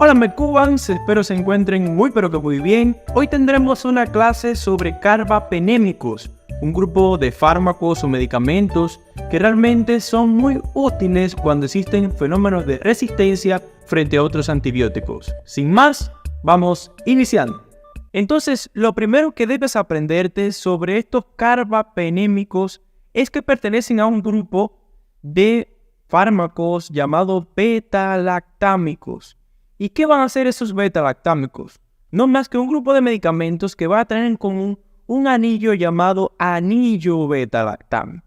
Hola Mecubans, espero se encuentren muy pero que muy bien. Hoy tendremos una clase sobre carbapenémicos, un grupo de fármacos o medicamentos que realmente son muy útiles cuando existen fenómenos de resistencia frente a otros antibióticos. Sin más, vamos iniciando. Entonces, lo primero que debes aprenderte sobre estos carbapenémicos es que pertenecen a un grupo de fármacos llamados beta-lactámicos. ¿Y qué van a hacer esos beta-lactámicos? No más que un grupo de medicamentos que va a tener en común un anillo llamado anillo beta-lactámico.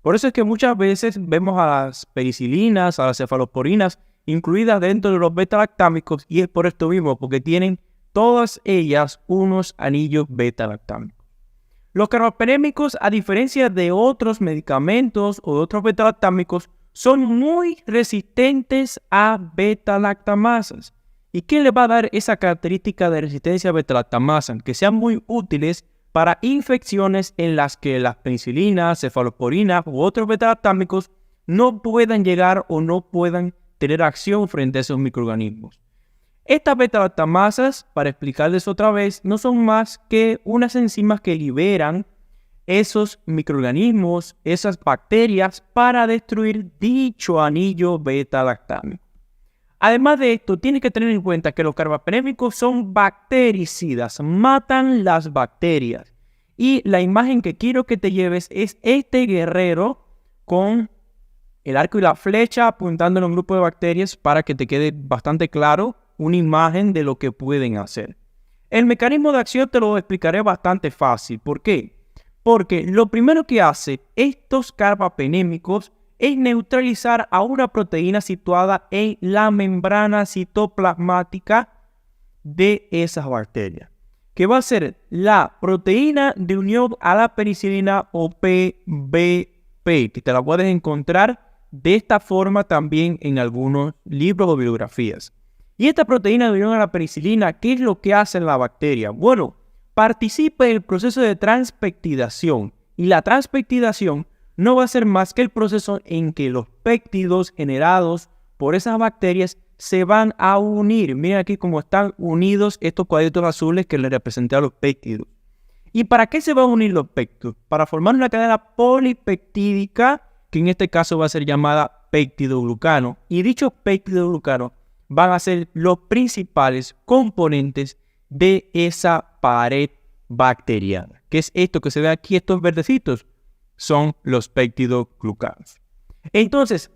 Por eso es que muchas veces vemos a las penicilinas, a las cefalosporinas incluidas dentro de los beta-lactámicos, y es por esto mismo, porque tienen todas ellas unos anillos beta-lactámicos. Los carbapenémicos, a diferencia de otros medicamentos o de otros beta-lactámicos, son muy resistentes a beta-lactamasas. ¿Y qué le va a dar esa característica de resistencia a beta-lactamasa? Que sean muy útiles para infecciones en las que las penicilinas, cefalosporinas u otros beta-lactámicos no puedan llegar o no puedan tener acción frente a esos microorganismos. Estas beta-lactamasas, para explicarles otra vez, no son más que unas enzimas que liberan esos microorganismos, esas bacterias, para destruir dicho anillo beta-lactámico. Además de esto, tienes que tener en cuenta que los carbapenémicos son bactericidas, matan las bacterias. Y la imagen que quiero que te lleves es este guerrero con el arco y la flecha apuntando en un grupo de bacterias para que te quede bastante claro una imagen de lo que pueden hacer. El mecanismo de acción te lo explicaré bastante fácil. ¿Por qué? Porque lo primero que hace estos carbapenémicos es neutralizar a una proteína situada en la membrana citoplasmática de esas bacterias, que va a ser la proteína de unión a la penicilina o PBP, que te la puedes encontrar de esta forma también en algunos libros o bibliografías. Y esta proteína de unión a la penicilina, ¿qué es lo que hace en la bacteria? Bueno, participa en el proceso de transpeptidación, y la transpeptidación no va a ser más que el proceso en que los péptidos generados por esas bacterias se van a unir. Miren aquí cómo están unidos estos cuadritos azules que les representé a los péptidos. ¿Y para qué se van a unir los péptidos? Para formar una cadena polipeptídica, que en este caso va a ser llamada péptidoglucano. Y dichos péptidoglucanos van a ser los principales componentes de esa pared bacteriana. ¿Qué es esto que se ve aquí? Estos verdecitos son los péptidoglucanos. Entonces,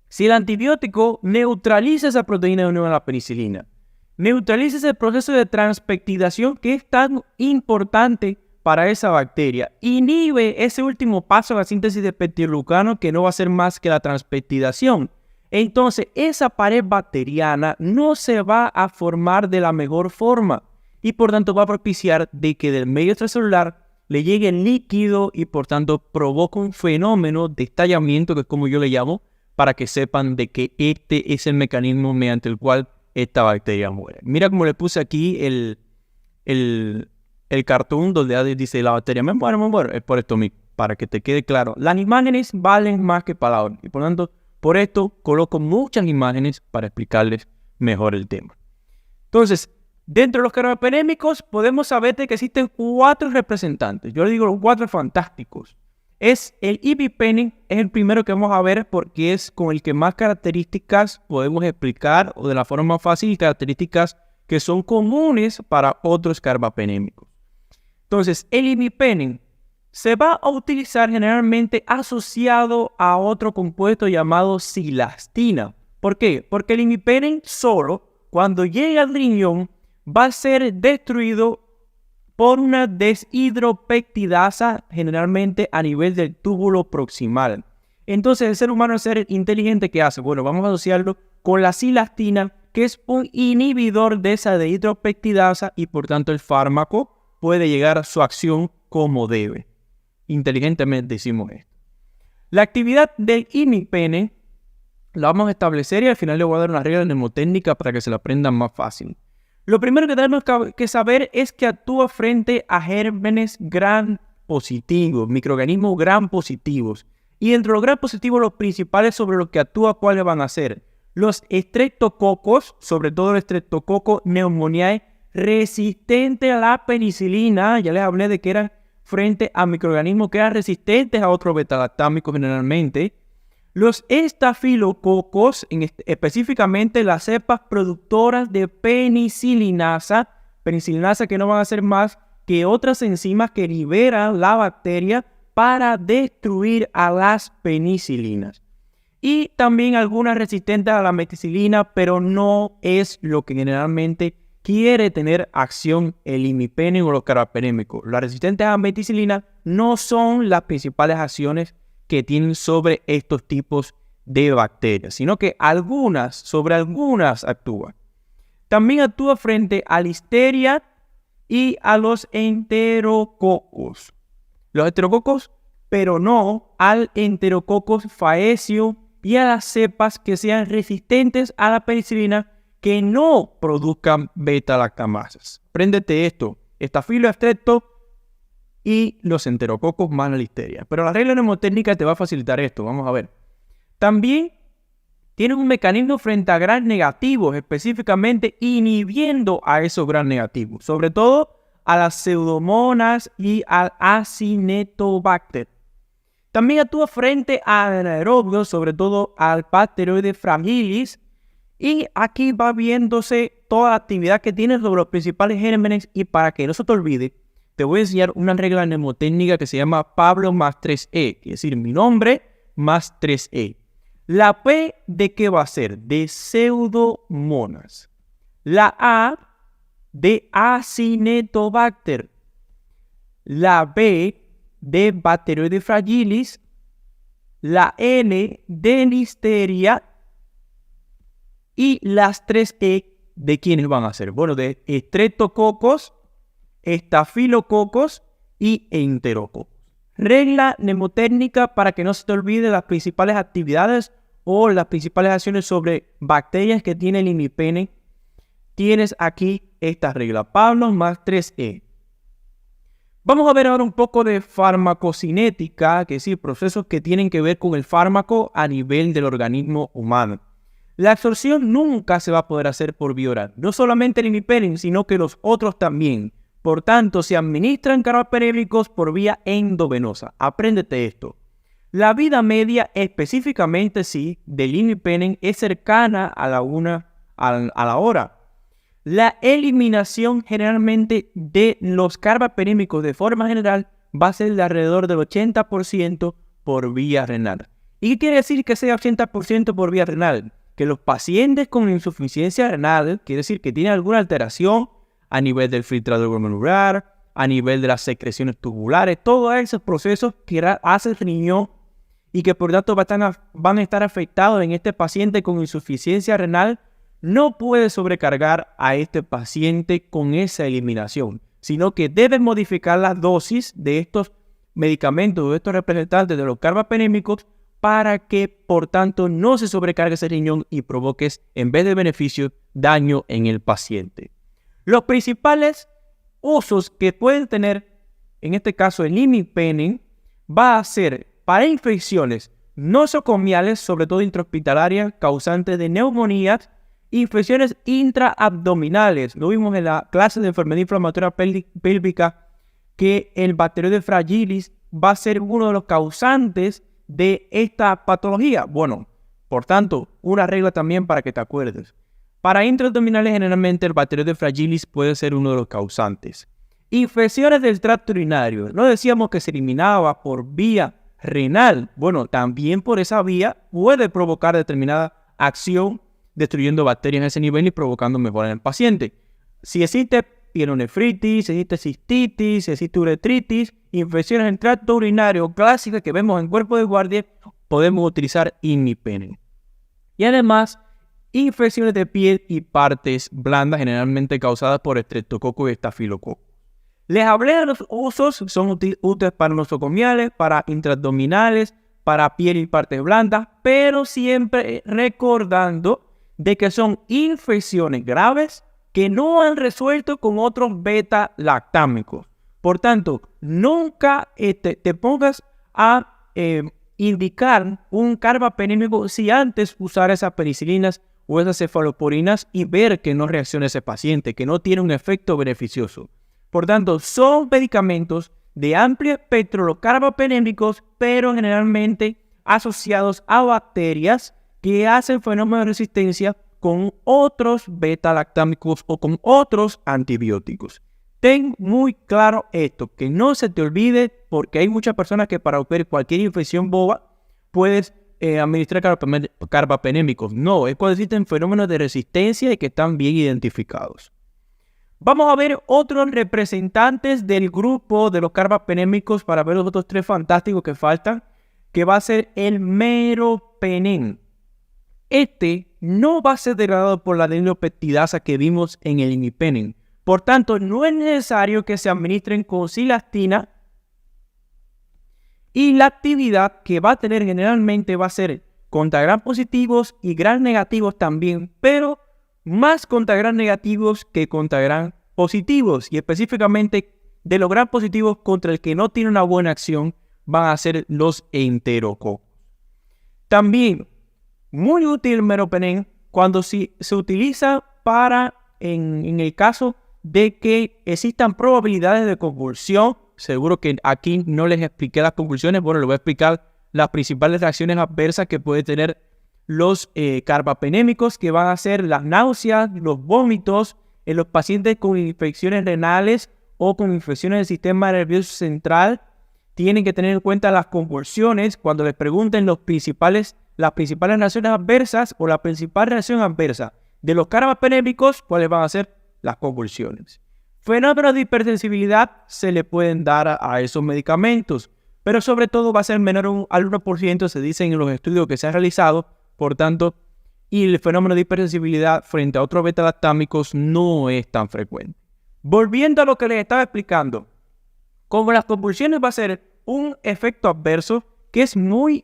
si el antibiótico neutraliza esa proteína de unión a la penicilina, neutraliza ese proceso de transpeptidación que es tan importante para esa bacteria, inhibe ese último paso de la síntesis de peptidoglucano, que no va a ser más que la transpeptidación, entonces esa pared bacteriana no se va a formar de la mejor forma y por tanto va a propiciar de que del medio extracelular le llegue el líquido y por tanto provoca un fenómeno de estallamiento, que es como yo le llamo, para que sepan de que este es el mecanismo mediante el cual esta bacteria muere. Mira cómo le puse aquí el cartoon donde dice la bacteria me muero, es por esto mismo, para que te quede claro. Las imágenes valen más que palabras y por tanto, por esto coloco muchas imágenes para explicarles mejor el tema. Entonces, dentro de los carbapenémicos podemos saber que existen 4 representantes. Yo le digo los 4 fantásticos. Es el imipenem, es el primero que vamos a ver porque es con el que más características podemos explicar, o de la forma más fácil, características que son comunes para otros carbapenémicos. Entonces, el imipenem se va a utilizar generalmente asociado a otro compuesto llamado cilastina. ¿Por qué? Porque el imipenem solo, cuando llega al riñón, va a ser destruido por una deshidropeptidasa, generalmente a nivel del túbulo proximal. Entonces, el ser humano es ser inteligente, ¿qué hace? Bueno, vamos a asociarlo con la cilastina, que es un inhibidor de esa deshidropeptidasa y por tanto el fármaco puede llegar a su acción como debe. Inteligentemente decimos esto. La actividad del imipenem la vamos a establecer y al final le voy a dar una regla mnemotécnica para que se la aprendan más fácil. Lo primero que tenemos que saber es que actúa frente a gérmenes gram positivos, microorganismos gram positivos. Y entre los gram positivos, los principales sobre los que actúa, ¿cuáles van a ser? Los estreptococos, sobre todo el Streptococcus pneumoniae, resistente a la penicilina, ya les hablé de que eran frente a microorganismos que eran resistentes a otros beta-lactámicos generalmente. Los estafilococos, específicamente las cepas productoras de penicilinasa que no van a ser más que otras enzimas que liberan la bacteria para destruir a las penicilinas. Y también algunas resistentes a la meticilina, pero no es lo que generalmente quiere tener acción el imipenem o los carbapenémicos. Las resistentes a la meticilina no son las principales acciones que tienen sobre estos tipos de bacterias, sino que sobre algunas actúan. También actúa frente a Listeria y a los enterococos. Los enterococos, pero no al Enterococcus faecio y a las cepas que sean resistentes a la penicilina que no produzcan beta-lactamasas. Préndete esto: Staphylo strepto y los enterococos más la Listeria. Pero la regla mnemotécnica te va a facilitar esto. Vamos a ver. También tiene un mecanismo frente a gram negativos, específicamente inhibiendo a esos gram negativos, sobre todo a las pseudomonas y al Acinetobacter. También actúa frente a anaerobios, sobre todo al Bacteroides fragilis, y aquí va viéndose toda la actividad que tiene sobre los principales gérmenes. Y para que no se te olvide, te voy a enseñar una regla mnemotécnica que se llama Pablo más 3E, es decir, mi nombre más 3E. La P, ¿de qué va a ser? De pseudomonas. La A, de Acinetobacter. La B, de Bacteroides fragilis. La N, de Listeria. Y las 3E, ¿de quiénes van a ser? Bueno, de Streptococos, Estafilococos y Enterococos. Regla mnemotécnica para que no se te olvide las principales actividades o las principales acciones sobre bacterias que tiene el imipenem. Tienes aquí esta regla, Pablo más 3E. Vamos a ver ahora un poco de farmacocinética, que es decir, procesos que tienen que ver con el fármaco a nivel del organismo humano. La absorción nunca se va a poder hacer por vía oral, no solamente el imipenem, sino que los otros también. Por tanto, se administran carbapenémicos por vía endovenosa. Apréndete esto. La vida media, específicamente sí, del imipenem es cercana a la hora. La eliminación generalmente de los carbapenémicos de forma general va a ser de alrededor del 80% por vía renal. ¿Y qué quiere decir que sea 80% por vía renal? Que los pacientes con insuficiencia renal, quiere decir que tienen alguna alteración a nivel del filtrado glomerular, a nivel de las secreciones tubulares, todos esos procesos que hace el riñón y que por tanto van a estar afectados en este paciente con insuficiencia renal, no puede sobrecargar a este paciente con esa eliminación, sino que debe modificar la dosis de estos medicamentos, de estos representantes de los carbapenémicos, para que, por tanto, no se sobrecargue ese riñón y provoques, en vez de beneficio, daño en el paciente. Los principales usos que pueden tener, en este caso el imipenem, va a ser para infecciones nosocomiales, sobre todo intrahospitalarias, causantes de neumonías, infecciones intraabdominales. Lo vimos en la clase de enfermedad inflamatoria pélvica, que el Bacteroides fragilis va a ser uno de los causantes de esta patología. Bueno, por tanto, una regla también para que te acuerdes. Para intraabdominales, generalmente el Bacteroides fragilis puede ser uno de los causantes. Infecciones del tracto urinario. No decíamos que se eliminaba por vía renal. Bueno, también por esa vía puede provocar determinada acción, destruyendo bacterias en ese nivel y provocando mejora en el paciente. Si existe pielonefritis, si existe cistitis, si existe uretritis, infecciones en el tracto urinario clásicas que vemos en cuerpo de guardia, podemos utilizar imipenem. Y además, infecciones de piel y partes blandas, generalmente causadas por Streptococcus y Estafilococcus. Les hablé de los usos, son útiles para nosocomiales, para intraabdominales, para piel y partes blandas, pero siempre recordando de que son infecciones graves que no han resuelto con otros beta-lactámicos. Por tanto, nunca te pongas a indicar un carbapenémico si antes usar esas penicilinas o esas cefaloporinas y ver que no reacciona ese paciente, que no tiene un efecto beneficioso. Por tanto, son medicamentos de amplio espectro, los carbapenémicos, pero generalmente asociados a bacterias que hacen fenómenos de resistencia con otros beta-lactámicos o con otros antibióticos. Ten muy claro esto, que no se te olvide, porque hay muchas personas que para ver cualquier infección boba puedes administrar carbapenémicos. No, es cuando existen fenómenos de resistencia y que están bien identificados. Vamos a ver otros representantes del grupo de los carbapenémicos para ver los otros 3 fantásticos que faltan, que va a ser el meropenem. Este no va a ser degradado por la adenilopeptidasa que vimos en el imipenem. Por tanto, no es necesario que se administren con cilastina, y la actividad que va a tener generalmente va a ser contra gram positivos y gram negativos también, pero más contra gram negativos que contra gram positivos, y específicamente de los gram positivos contra el que no tiene una buena acción van a ser los enterococos. También muy útil el meropenem cuando se utiliza para, en el caso de que existan probabilidades de convulsión. Seguro que aquí no les expliqué las convulsiones. Bueno, les voy a explicar las principales reacciones adversas que puede tener los carbapenémicos, que van a ser las náuseas, los vómitos en los pacientes con infecciones renales o con infecciones del sistema nervioso central. Tienen que tener en cuenta las convulsiones cuando les pregunten las principales reacciones adversas o la principal reacción adversa de los carbapenémicos, cuáles van a ser las convulsiones. Fenómenos de hipersensibilidad se le pueden dar a esos medicamentos, pero sobre todo va a ser menor al 1%, se dice en los estudios que se han realizado. Por tanto, y el fenómeno de hipersensibilidad frente a otros beta-lactámicos no es tan frecuente. Volviendo a lo que les estaba explicando, como las convulsiones va a ser un efecto adverso que es muy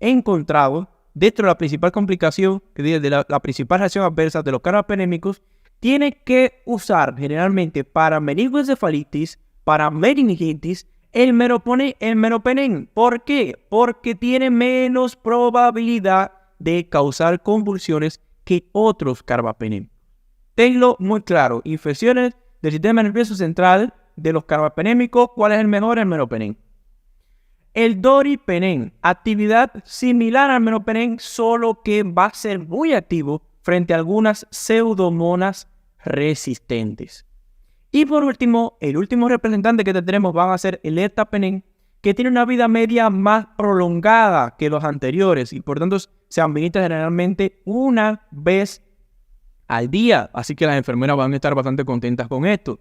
encontrado dentro de la principal complicación, de la principal reacción adversa de los carbapenémicos, tiene que usar generalmente para meningoencefalitis, para meningitis, el meropenem. ¿Por qué? Porque tiene menos probabilidad de causar convulsiones que otros carbapenémicos. Tenlo muy claro. Infecciones del sistema nervioso central de los carbapenémicos, ¿cuál es el mejor? El meropenem. El doripenem, actividad similar al meropenem, solo que va a ser muy activo frente a algunas pseudomonas resistentes. Y por último, el último representante que tendremos van a ser el ertapenem, que tiene una vida media más prolongada que los anteriores y por tanto se administra generalmente una vez al día. Así que las enfermeras van a estar bastante contentas con esto.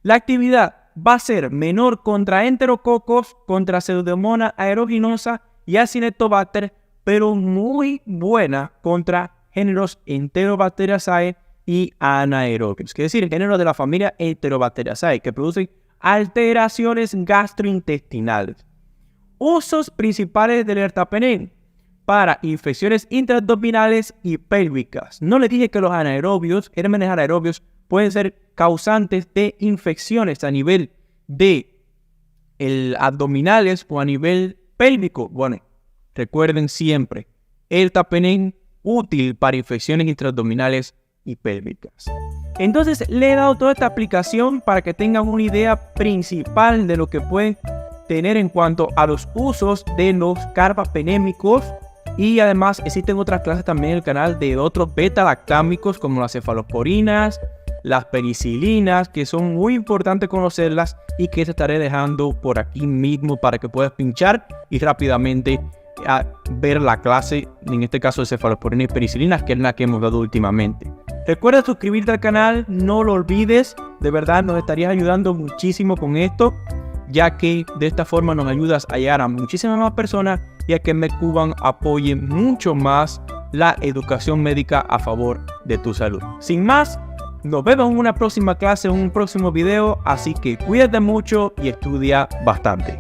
La actividad va a ser menor contra enterococos, contra Pseudomonas aeruginosa y Acinetobacter, pero muy buena contra géneros Enterobacteriaceae y Anaerobios, es decir, géneros de la familia Enterobacteriaceae que producen alteraciones gastrointestinales. Usos principales del ertapenem para infecciones intraabdominales y pélvicas. No les dije que los anaerobios, gérmenes anaerobios, pueden ser causantes de infecciones a nivel de abdominales o a nivel pélvico. Bueno, recuerden siempre, ertapenem útil para infecciones intraabdominales y pélvicas. Entonces le he dado toda esta aplicación para que tengan una idea principal de lo que pueden tener en cuanto a los usos de los carbapenémicos, y además existen otras clases también en el canal de otros beta-lactámicos como las cefaloporinas, las penicilinas, que son muy importantes conocerlas y que te estaré dejando por aquí mismo para que puedas pinchar y rápidamente ver la clase, en este caso de cefaloporinas y penicilinas, que es la que hemos dado últimamente. Recuerda suscribirte al canal, no lo olvides, de verdad nos estarías ayudando muchísimo con esto, ya que de esta forma nos ayudas a llegar a muchísimas más personas y a que Medcuban apoye mucho más la educación médica a favor de tu salud. Sin más, nos vemos en una próxima clase, en un próximo video, así que cuídate mucho y estudia bastante.